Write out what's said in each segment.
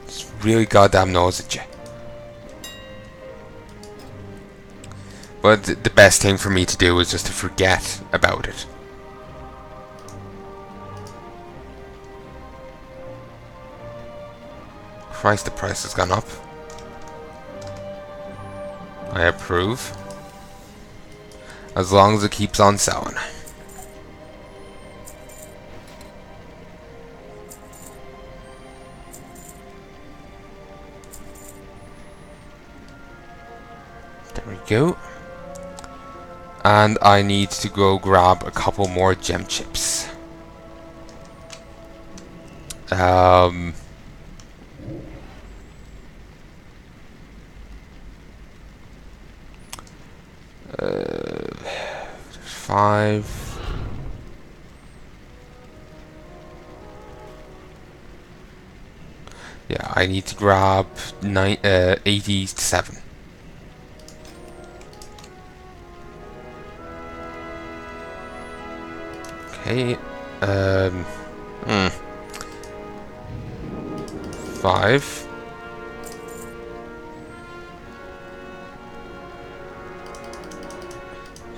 It's really goddamn nose at you. But the best thing for me to do is just to forget about it. Christ, the price has gone up. I approve. As long as it keeps on selling. There we go. And I need to go grab a couple more gem chips. Five. Yeah, I need to grab 87. Okay. 5.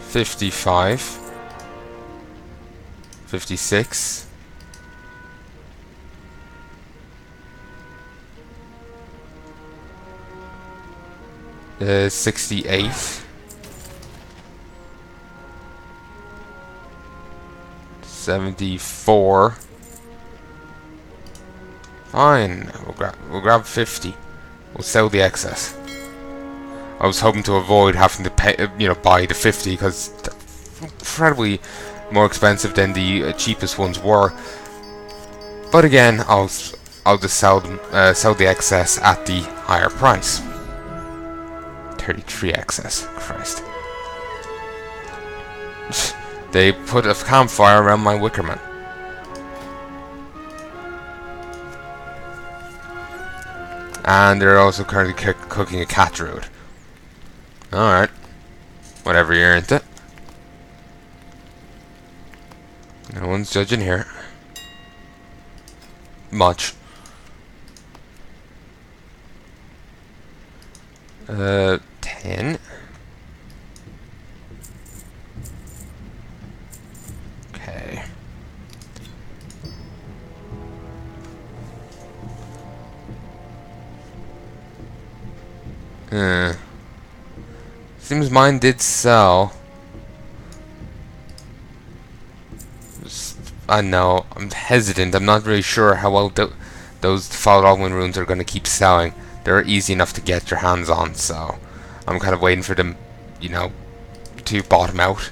55, 56, 68, 74. Fine, we'll grab 50. We'll sell the excess. I was hoping to avoid having to pay, buy the 50 because they're incredibly more expensive than the cheapest ones were. But again, I'll just sell them, sell the excess at the higher price. 33 excess, Christ. They put a campfire around my Wickerman. And they're also currently cooking a cat druid. Alright. Whatever you're into. No one's judging here. Much. 10. Okay. Seems mine did sell. I know, I'm hesitant. I'm not really sure how well those Foul Dogman runes are going to keep selling. They're easy enough to get your hands on, so I'm kind of waiting for them, to bottom out,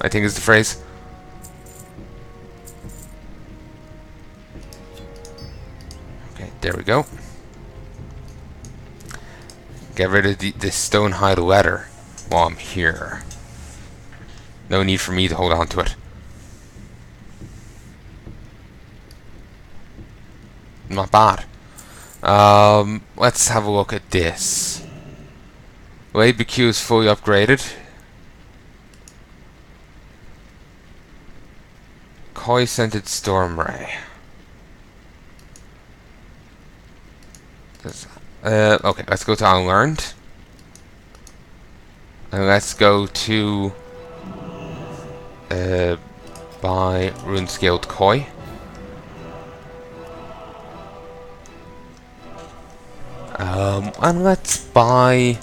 I think is the phrase. Okay, there we go. Get rid of the Stonehide letter while I'm here. No need for me to hold on to it. Not bad. Let's have a look at this. LaBQ is fully upgraded. Koi Scented Storm Ray. Okay, let's go to Unlearned. And let's go to buy Rune Scaled Koi. And let's buy... You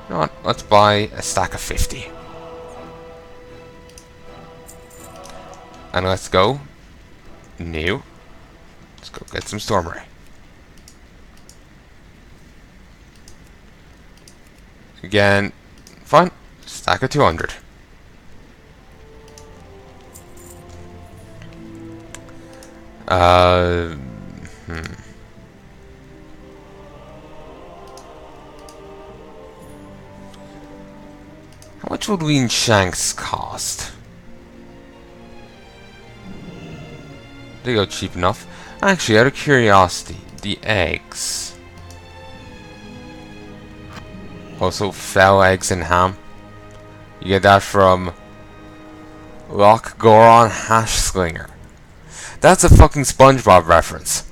know what? Let's buy a stack of 50. And let's go new. Let's go get some Storm Ray. Again, fine. Stack of 200. How much would Lean Shanks cost? They go cheap enough. Actually, out of curiosity, the eggs. Also, fell eggs and ham. You get that from Loch Goron Hash Slinger. That's a fucking SpongeBob reference.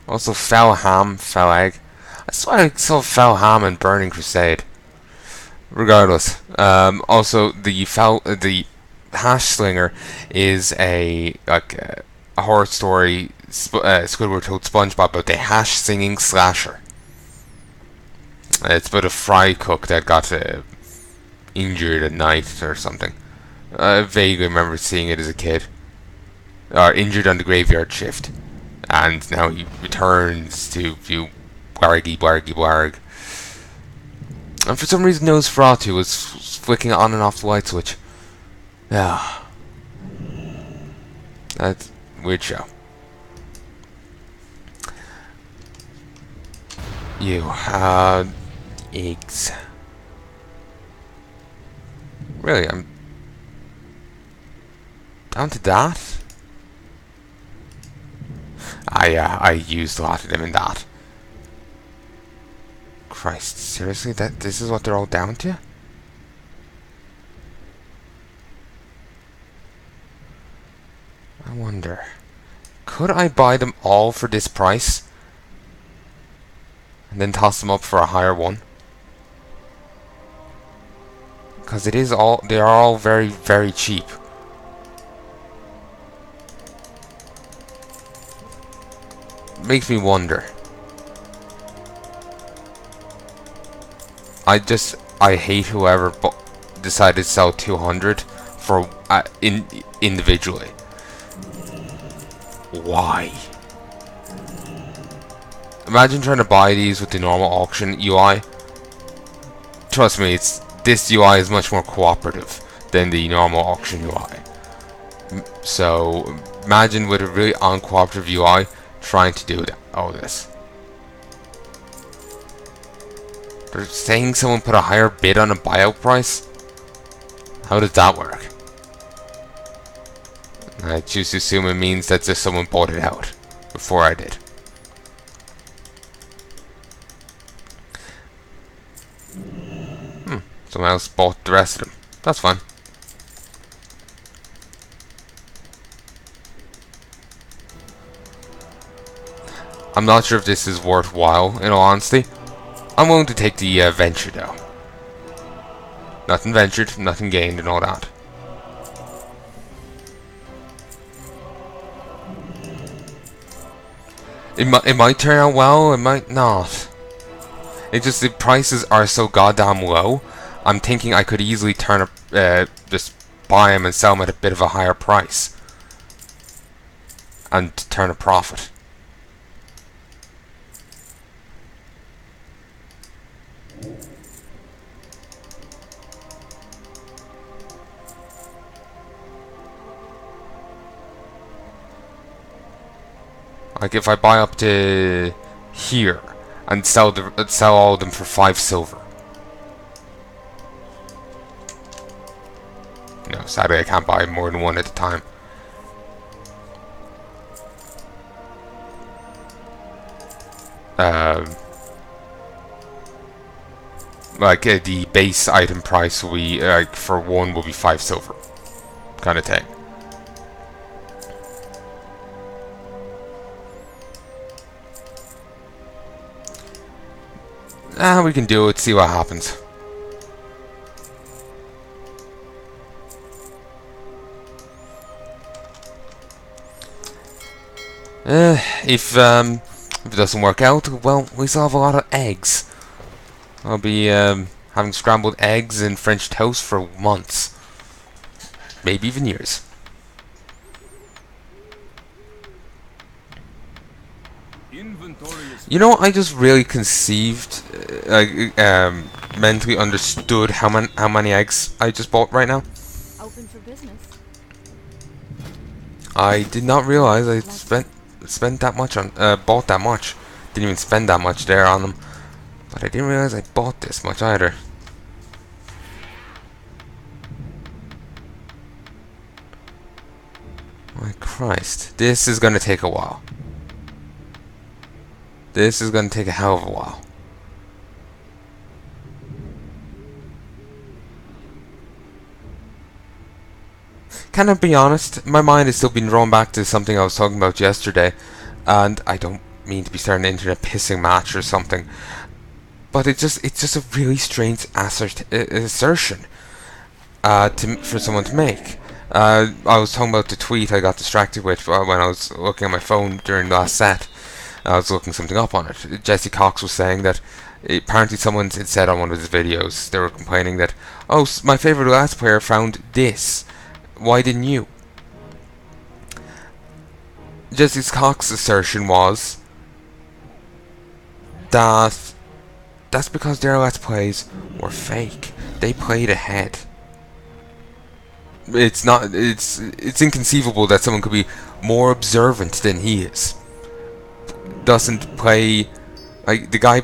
Also, foul ham, foul egg. I swear I saw foul ham in Burning Crusade. Regardless, also the hash slinger is a horror story. Squidward told SpongeBob about the hash singing slasher. It's about a fry cook that got injured at night or something. I vaguely remember seeing it as a kid. Or injured on the graveyard shift, and now he returns to view blargy blargy blarg. And for some reason Nosferatu was flicking on and off the light switch. Yeah. That's a weird show. You, eggs. Really, I'm down to that? I used a lot of them in that. Christ, seriously? This is what they're all down to? I wonder, could I buy them all for this price and then toss them up for a higher one? Because they are all very, very cheap. Makes me wonder. I hate whoever decided to sell 200 for individually. Why? Imagine trying to buy these with the normal auction UI. Trust me, this UI is much more cooperative than the normal auction UI. So imagine with a really uncooperative UI trying to do all this. They're saying someone put a higher bid on a buyout price? How does that work? I choose to assume it means that just someone bought it out before I did. Someone else bought the rest of them. That's fine. I'm not sure if this is worthwhile, in all honesty. I'm willing to take the venture, though. Nothing ventured, nothing gained, and all that. It might turn out well, it might not. It's just the prices are so goddamn low. I'm thinking I could easily just buy them and sell them at a bit of a higher price. And turn a profit. Like if I buy up to here and sell all of them for 5 silver. No, sadly I can't buy more than one at a time. The base item price will be for one will be 5 silver, kind of thing. We can do it, see what happens. If it doesn't work out, well, we still have a lot of eggs. I'll be having scrambled eggs and French toast for months. Maybe even years. You know, I just really conceived, mentally understood how many eggs I just bought right now. Open for business. I did not realize I spent that much on bought that much. Didn't even spend that much there on them, but I didn't realize I bought this much either. My Christ, this is gonna take a while. This is gonna take a hell of a while. can I be honest? My mind has still been drawn back to something I was talking about yesterday, and I don't mean to be starting an internet pissing match or something, but it's just a really strange assertion for someone to make. I was talking about the tweet I got distracted with when I was looking at my phone during the last set. I was looking something up on it. Jesse Cox was saying that apparently someone had said on one of his videos, they were complaining that, oh, my favourite Let's Player found this. Why didn't you? Jesse Cox's assertion was that that's because their Let's Plays were fake. They played ahead. It's not. It's inconceivable that someone could be more observant than he is. Doesn't play like the guy.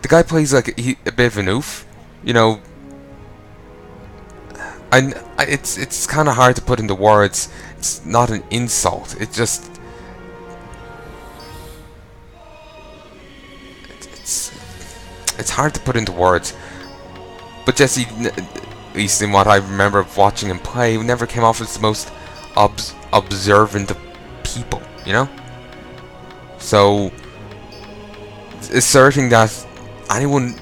The guy plays like a bit of an oof, you know. It's kind of hard to put into words. It's not an insult. It just it's hard to put into words. But Jesse, at least in what I remember of watching him play, never came off as the most observant of people, you know? So, asserting that anyone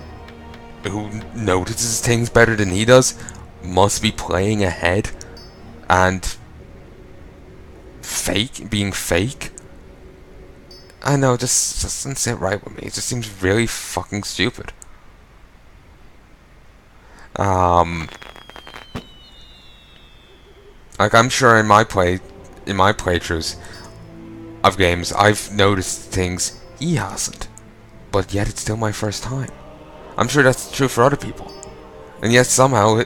who notices things better than he does must be playing ahead and being fake, I know, it just doesn't sit right with me. It just seems really fucking stupid. Like, I'm sure in my playthroughs of games, I've noticed things he hasn't, but yet it's still my first time. I'm sure that's true for other people, and yet somehow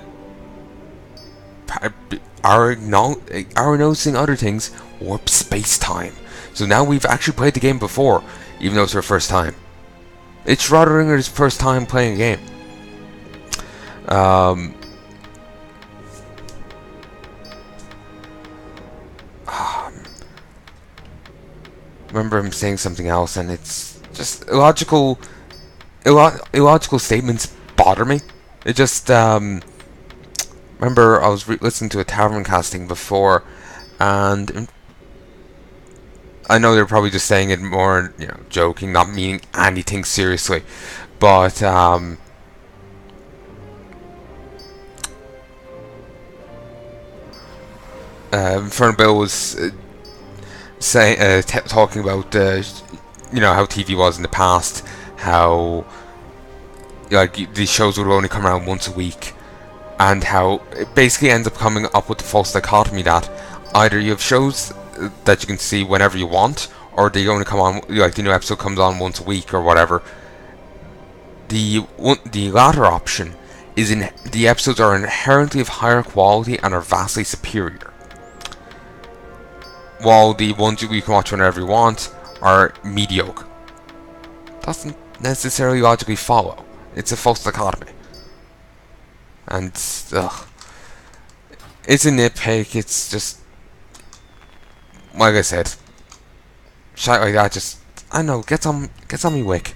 our noticing other things warps space-time. So now we've actually played the game before, even though it's our first time. It's Schrodinger's first time playing a game. Remember him saying something else, and it's just illogical statements bother me. It just remember I was listening to a tavern casting before, and I know they're probably just saying it more, you know, joking, not meaning anything seriously, but Infernal Bill was talking about you know, how TV was in the past, how like these shows would only come around once a week, and how it basically ends up coming up with the false dichotomy that either you have shows that you can see whenever you want, or they only come on, like the new episode comes on once a week or whatever. The latter option is the episodes are inherently of higher quality and are vastly superior, while the ones you can watch whenever you want are mediocre. Doesn't necessarily logically follow. It's a false dichotomy, and it's a nitpick. It's just, like I said, shit like that just, I don't know, gets on me wick.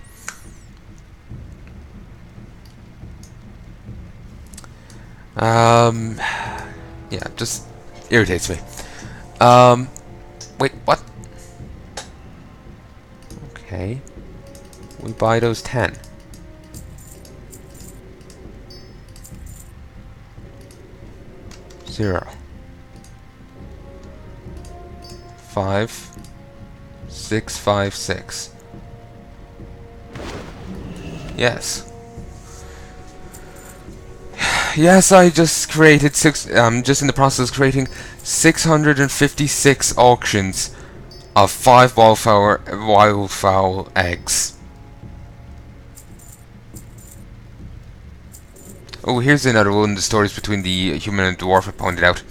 Yeah, just irritates me. Wait, what? Okay, we buy those 10. Zero. 5, 6, 5, 6. Yes. Yes, I just created just in the process of creating 656 auctions of 5 wildfowl eggs. Oh, here's another one of the stories between the human and dwarf I pointed out.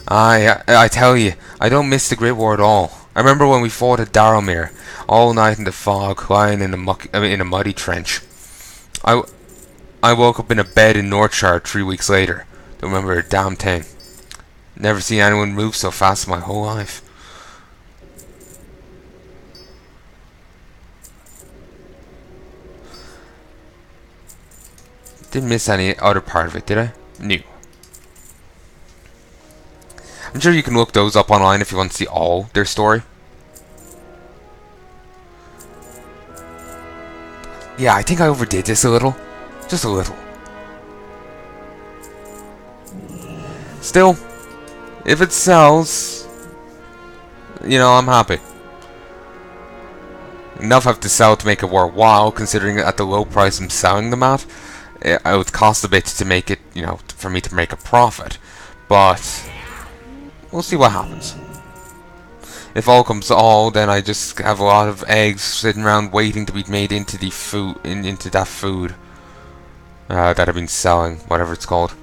I tell you, I don't miss the Great War at all. I remember when we fought at Darrowmere, all night in the fog, lying in a muddy trench. I woke up in a bed in Northshire 3 weeks later. Don't remember a damn thing. Never seen anyone move so fast in my whole life. Didn't miss any other part of it, did I? No. I'm sure you can look those up online if you want to see all their story. Yeah, I think I overdid this a little. Just a little. Still, if it sells, you know, I'm happy. Enough have to sell to make it worthwhile, considering at the low price I'm selling them at. It would cost a bit to make it, you know, for me to make a profit. But we'll see what happens. If all comes to all, then I just have a lot of eggs sitting around waiting to be made into the food, into that food that I've been selling, whatever it's called.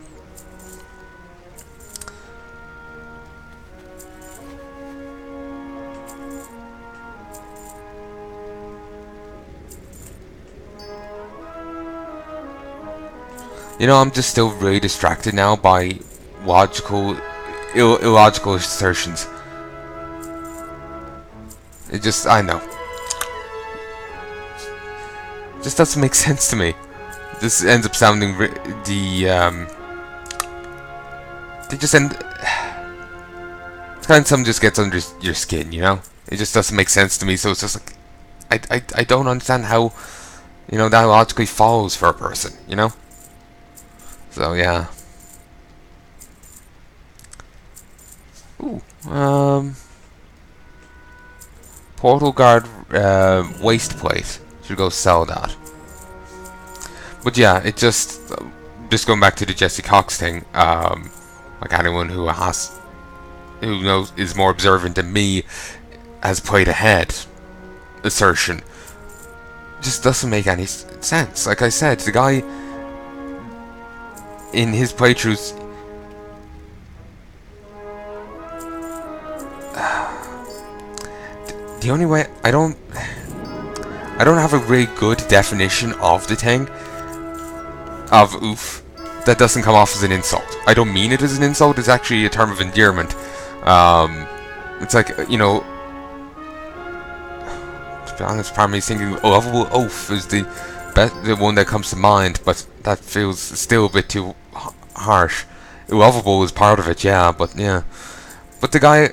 You know, I'm just still really distracted now by illogical assertions. It just, I know. It just doesn't make sense to me. This ends up sounding they just end. It's kind of something just gets under your skin, you know. It just doesn't make sense to me. So it's just like I don't understand how, you know, that logically follows for a person, you know. So yeah. Ooh. Portal guard waist plate. Should go sell that. But yeah, it just going back to the Jesse Cox thing. Like anyone who knows is more observant than me has played ahead assertion just doesn't make any sense. Like I said, the guy in his playthroughs the only way I don't have a really good definition of the thing of oof that doesn't come off as an insult. I don't mean it as an insult, it's actually a term of endearment. It's like, you know, to be honest, part of me is thinking lovable oaf is the one that comes to mind, but that feels still a bit too harsh. Lovable is part of it, yeah, but yeah. But the guy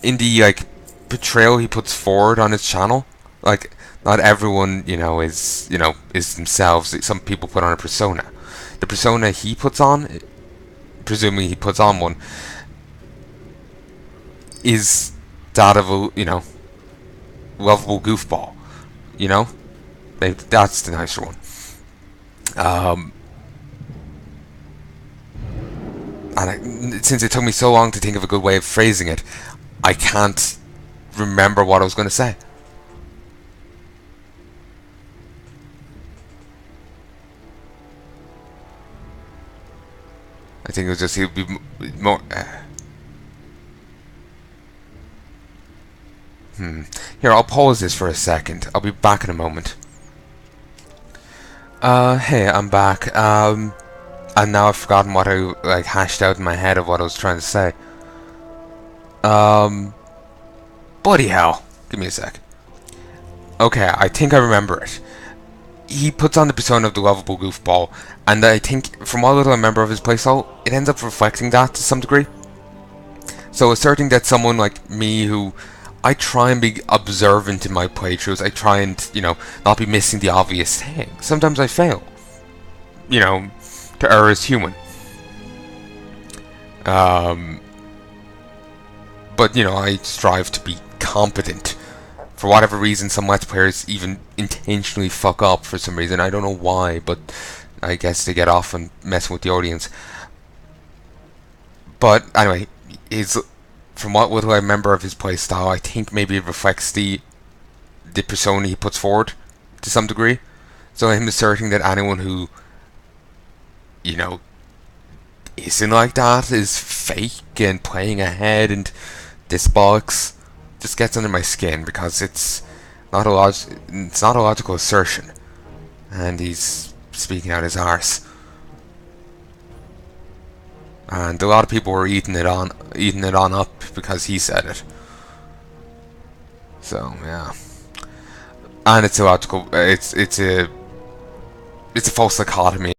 in the like portrayal he puts forward on his channel, like not everyone, you know, is themselves. Some people put on a persona. The persona he puts on, presumably he puts on one, is that of a, you know, lovable goofball, you know? That's the nicer one. And since it took me so long to think of a good way of phrasing it, I can't remember what I was going to say. I think it was just he'll be more. Here, I'll pause this for a second. I'll be back in a moment. Hey, I'm back. And now I've forgotten what I like hashed out in my head of what I was trying to say. Bloody hell! Give me a sec. Okay, I think I remember it. He puts on the persona of the lovable goofball, and I think, from what little I remember of his playstyle, it ends up reflecting that to some degree. So asserting that someone like me, who I try and be observant in my playthroughs, I try and, you know, not be missing the obvious thing. Sometimes I fail. You know, to err is human. But, you know, I strive to be competent. For whatever reason, some Let's Players even intentionally fuck up for some reason. I don't know why, but I guess they get off on messing with the audience. But, anyway, from what little I remember of his playstyle, I think maybe it reflects the persona he puts forward to some degree. So him asserting that anyone who, you know, isn't like that is fake and playing ahead and this bollocks just gets under my skin, because it's not a logical assertion, and he's speaking out his arse. And a lot of people were eating it on up because he said it. So yeah, and it's illogical. It's a it's a false dichotomy.